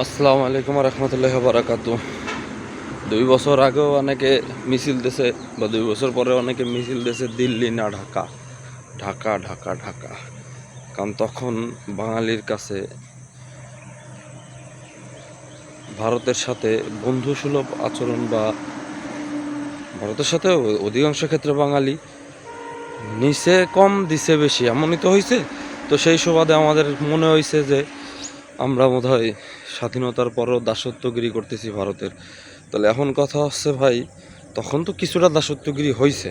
আসসালামু আলাইকুম রহমতুল্লাহ বারাকাতু। 2 বছর আগেও অনেকে মিছিল দিছে, বা 2 বছর পরে অনেকে মিছিল দিছে দিল্লি না ঢাকা, ঢাকা ঢাকা ঢাকা। কারণ তখন বাঙালির কাছে ভারতের সাথে বন্ধুসুলভ আচরণ, বা ভারতের সাথে অধিকাংশ ক্ষেত্রে বাঙালি নিচে কম দিছে বেশি, এমনই তো হয়েছে। তো সেই সুবাদে আমাদের মনে হয়েছে যে আমরা বোধহয় স্বাধীনতার পরও দাসত্বগিরি করতেছি ভারতের। তাহলে এখন কথা হচ্ছে ভাই, তখন তো কিছুটা দাসত্বগিরি হয়েছে,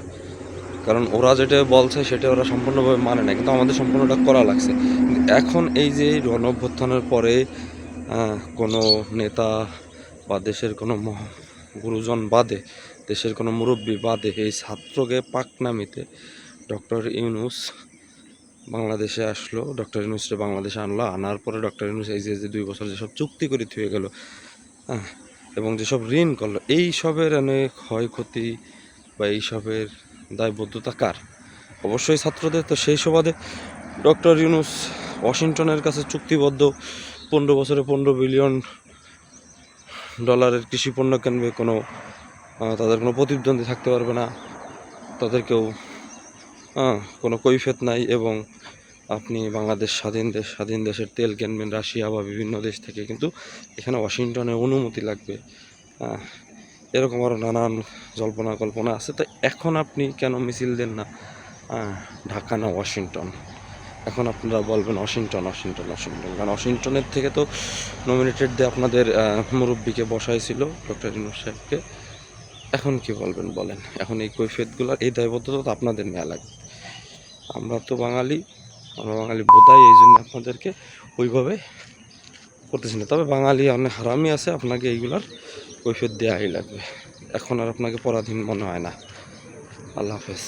কারণ ওরা যেটা বলছে সেটা ওরা সম্পূর্ণভাবে মানে না, কিন্তু আমাদের সম্পূর্ণটা করা লাগছে। কিন্তু এখন এই যে গণ অভ্যুত্থানের পরে কোনো নেতা বা দেশের কোনো গুরুজন বাদে, দেশের কোনো মুরব্বী বাদে, এই ছাত্রকে পাকনামিতে ডক্টর ইউনূস বাংলাদেশে আসলো, ডক্টর ইউনূসকে বাংলাদেশে আনলো। আনার পরে ডক্টর ইউনূস এই যে 2 বছর যেসব চুক্তি করে থুয়ে গেল, হ্যাঁ, এবং যেসব ঋণ করলো, এই সবের অনেক ক্ষয়ক্ষতি বা এইসবের দায়বদ্ধতা কার? অবশ্যই ছাত্রদের। তো সেই সুবাদে ডক্টর ইউনূস ওয়াশিংটনের কাছে চুক্তিবদ্ধ 15 বছরে $15 বিলিয়ন কৃষি পণ্য কিনবে। তাদের কোনো প্রতিদ্বন্দ্বী থাকতে পারবে না, তাদেরকেও কোনো কৈফিয়ত নাই। এবং আপনি বাংলাদেশ স্বাধীন দেশের তেল কিনবেন রাশিয়া বা বিভিন্ন দেশ থেকে, কিন্তু এখানে ওয়াশিংটনের অনুমতি লাগবে। এরকম আরও নানান জল্পনা কল্পনা আছে। তো এখন আপনি কেন মিছিল দেন না ঢাকা না ওয়াশিংটন? এখন আপনারা বলবেন ওয়াশিংটন ওয়াশিংটন ওয়াশিংটন, কারণ ওয়াশিংটনের থেকে তো নমিনেটেড দিয়ে আপনাদের মুরব্বীকে বসাইছিল, ডক্টর ইউনূস সাহেবকে। এখন কি বলবেন বলেন? এখন এই কৈফিয়তগুলোর এই দায়বদ্ধতা তো আপনাদের নেওয়া লাগবে। আমরা বাঙালি বোধাই, এই জন্য আপনাদেরকে ওইভাবে করতেছি না। তবে বাঙালি অনেক হারামি আছে, আপনাকে এইগুলার কৈফিয়ত দেওয়াই লাগবে। এখন আর আপনাকে পরাধীন মনে হয় না। আল্লাহ হাফেজ।